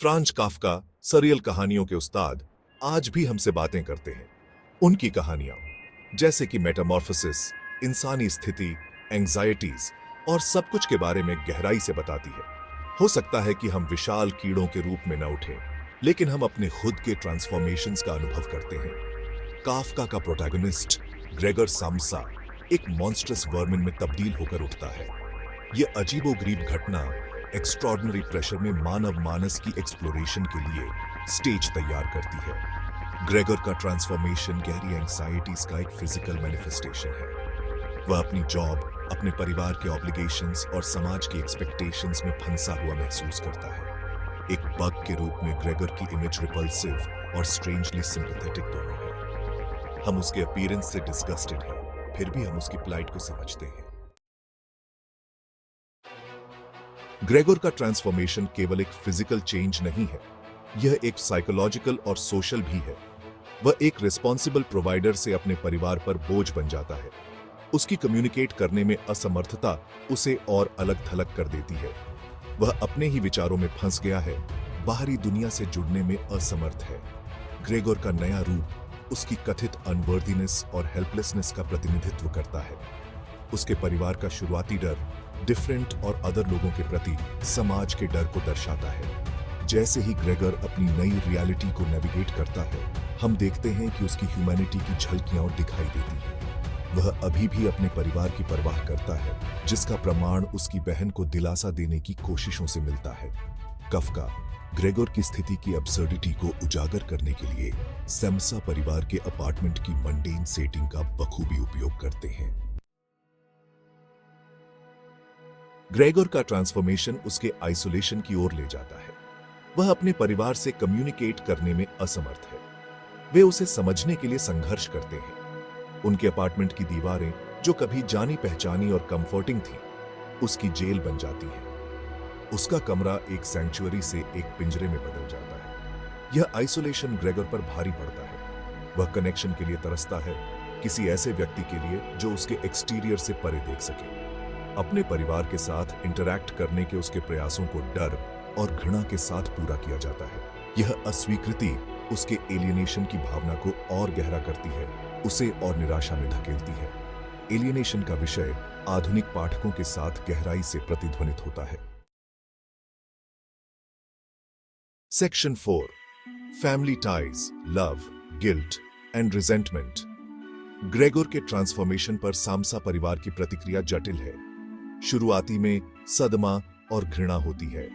Franz Kafka surreal कहानियों के उस्ताद आज भी हमसे बातें करते हैं। उनकी कहानियां जैसे कि मेटामॉर्फोसिस इंसानी स्थिति, एंजाइटीज और सब कुछ के बारे में गहराई से बताती है। हो सकता है कि हम विशाल कीड़ों के रूप में न उठें, लेकिन हम अपने खुद के ट्रांसफॉर्मेशंस का अनुभव करते हैं। काफ्का का प्रोटैगनिस्ट ग्रेगर साम्सा एक मॉन्स्टरस वर्मिन में तब्दील होकर उठता है। यह अजीबोगरीब घटना एक्स्ट्रॉर्डिनरी प्रेशर में मानव मानस की एक्सप्लोरेशन के लिए स्टेज तैयार करती है। ग्रेगर का ट्रांसफॉर्मेशन गहरी एंग्जाइटीज का एक फिजिकल मैनिफेस्टेशन है। वह अपनी जॉब, अपने परिवार के ऑब्लिगेशंस और समाज की एक्सपेक्टेशंस में फंसा हुआ महसूस करता है। एक बग के रूप में ग्रेगर की इमेज रिपल्सिव और स्ट्रेंजली सिंपैथेटिक दोनों है। हम उसके अपीयरेंस से डिस्गस्टेड हैं, फिर भी हम उसकी प्लाइट को समझते हैं। ग्रेगर का ट्रांसफॉर्मेशन केवल एक फिजिकल चेंज नहीं है, यह एक साइकोलॉजिकल और सोशल भी है। वह एक रिस्पॉन्सिबल प्रोवाइडर से अपने परिवार पर बोझ बन जाता है। उसकी कम्युनिकेट करने में असमर्थता उसे और अलग थलग कर देती है। वह अपने ही विचारों में फंस गया है, बाहरी दुनिया से जुड़ने में असमर्थ है। ग्रेगर का नया रूप उसकी कथित अनवर्दीनेस और हेल्पलेसनेस का प्रतिनिधित्व करता है। उसके परिवार का शुरुआती डर डिफरेंट और अदर लोगों के प्रति समाज के डर को दर्शाता है। जैसे ही ग्रेगर अपनी नई रियलिटी को नेविगेट करता है, हम देखते हैं कि उसकी ह्यूमैनिटी की झलकियां दिखाई देती हैं। वह अभी भी अपने परिवार की परवाह करता है, जिसका प्रमाण उसकी बहन को दिलासा देने की कोशिशों से मिलता है। काफ्का ग्रेगर की स्थिति की अब्सर्डिटी को उजागर करने के लिए सैम्सा परिवार के अपार्टमेंट की मंडेन सेटिंग का बखूबी उपयोग करते हैं। ग्रेगर का ट्रांसफॉर्मेशन उसके आइसोलेशन की ओर ले जाता है। वह अपने परिवार से कम्युनिकेट करने में असमर्थ है। वे उसे समझने के लिए संघर्ष करते हैं। उनके अपार्टमेंट की दीवारें, जो कभी जानी पहचानी और कंफर्टिंग थी, उसकी जेल बन जाती हैं। उसका कमरा एक सैंक्चुअरी से एक पिंजरे में बदल जाता है। यह आइसोलेशन ग्रेगर पर भारी पड़ता है। वह कनेक्शन के लिए तरसता है, किसी ऐसे व्यक्ति के लिए जो उसके एक्सटीरियर से परे देख सके। अपने परिवार के साथ इंटरैक्ट करने के उसके प्रयासों को डर और घृणा के साथ पूरा किया जाता है। यह अस्वीकृति उसके एलियनेशन की भावना को और गहरा करती है, उसे और निराशा में धकेलती है। एलियनेशन का विषय आधुनिक पाठकों के साथ गहराई से प्रतिध्वनित होता है। Section 4 family ties, love, guilt and resentment. Gregor के ट्रांसफॉर्मेशन पर साम्सा परिवार की प्रतिक्रिया जटिल है। शुरुआती में सदमा और घृणा होती है।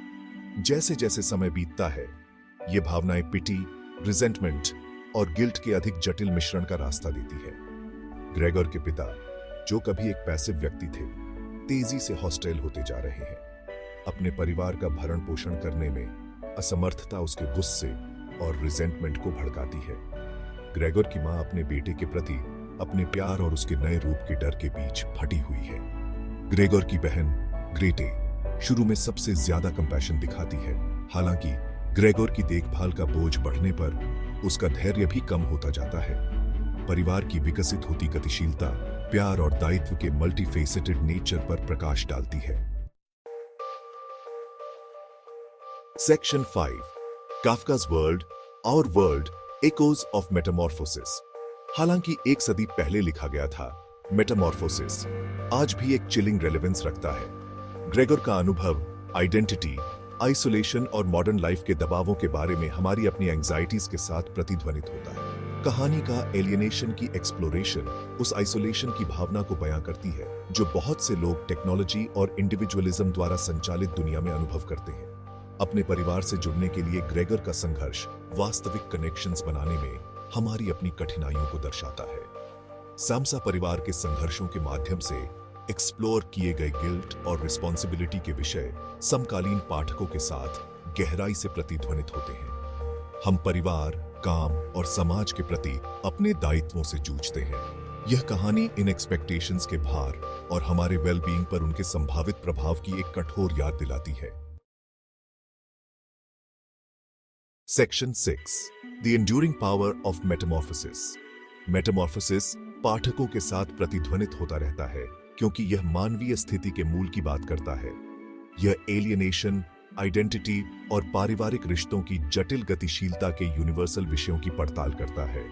जैसे जैसे समय बीतता है, ये भावनाएं पिटी, रिजेंटमेंट और गिल्ट के अधिक जटिल मिश्रण का रास्ता देती है। ग्रेगर के पिता, जो कभी एक पैसिव व्यक्ति थे, तेजी से हॉस्टाइल होते जा रहे हैं। अपने परिवार का भरण पोषण करने में असमर्थता उसके गुस्से और रिजेंटमेंट को भड़काती है। ग्रेगर की मां अपने बेटे के प्रति अपने प्यार और उसके नए रूप के डर के बीच फटी हुई है। ग्रेगर की बहन ग्रेटे शुरू में सबसे ज्यादा कंपैशन दिखाती है। हालांकि ग्रेगर की देखभाल का बोझ बढ़ने पर उसका धैर्य भी कम होता जाता है। परिवार की विकसित होती गतिशीलता प्यार और दायित्व के मल्टीफेसेटेड नेचर पर प्रकाश डालती है। Section 5 Kafka's world, our world, echoes of metamorphosis. हालांकि एक सदी पहले लिखा गया था, मेटामॉर्फोसिस आज भी एक चिलिंग रेलेवेंस रखता है। ग्रेगर का अनुभव आइडेंटिटी, आइसोलेशन और मॉडर्न लाइफ के दबावों के बारे में हमारी अपनी एंग्जाइटीज के साथ प्रतिध्वनित होता है। कहानी का एलियनेशन की एक्सप्लोरेशन उस आइसोलेशन की भावना को बयां करती है, जो बहुत से लोग टेक्नोलॉजी और इंडिविजुअलिज्म द्वारा संचालित दुनिया में अनुभव करते हैं। अपने परिवार से जुड़ने के लिए ग्रेगर का संघर्ष वास्तविक कनेक्शंस बनाने में हमारी अपनी कठिनाइयों को दर्शाता है। साम्सा परिवार के संघर्षों के माध्यम से एक्सप्लोर किए गए गिल्ट और रिस्पॉन्सिबिलिटी के विषय समकालीन पाठकों के साथ गहराई से प्रतिध्वनित होते हैं। हम परिवार, काम और समाज के प्रति अपने दायित्वों से जूझते हैं। यह कहानी इन एक्सपेक्टेशंस के भार और हमारे वेलबीइंग पर उनके संभावित प्रभाव की एक कठोर याद दिलाती है। Section 6 the enduring power of Metamorphosis. Metamorphosis पाठकों के साथ प्रतिध्वनित होता रहता है, क्योंकि यह मानवीय स्थिति के मूल की बात करता है। यह एलियनेशन, आइडेंटिटी और पारिवारिक रिश्तों की जटिल गतिशीलता के यूनिवर्सल विषयों की पड़ताल करता है।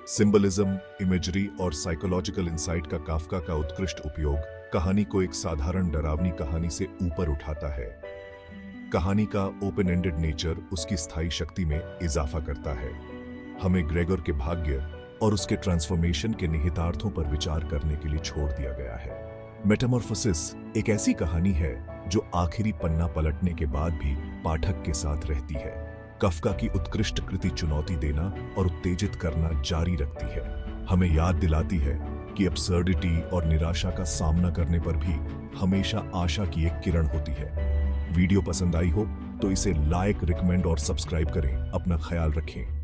सिंबलिज्म, इमेजरी और साइकोलॉजिकल इंसाइट का काफका का उत्कृष्ट उपयोग कहानी को एक साधारण डरावनी कहानी से ऊपर उठाता है। कहानी का ओपन एंडेड नेचर उसकी स्थायी शक्ति में इजाफा करता है, हमें ग्रेगोर के भाग्य और उसके ट्रांसफॉर्मेशन के निहितार्थों पर विचार करने के लिए छोड़ दिया गया है। मेटामॉर्फोसिस एक ऐसी कहानी है जो आखिरी पन्ना पलटने के बाद भी पाठक के साथ रहती है। काफका की उत्कृष्ट कृति चुनौती देना और उत्तेजित करना जारी रखती है, हमें याद दिलाती है कि अब्सर्डिटी और निराशा का सामना करने पर भी हमेशा आशा की एक किरण होती है। वीडियो पसंद आई हो तो इसे लाइक, रिकमेंड और सब्सक्राइब करें। अपना ख्याल रखें।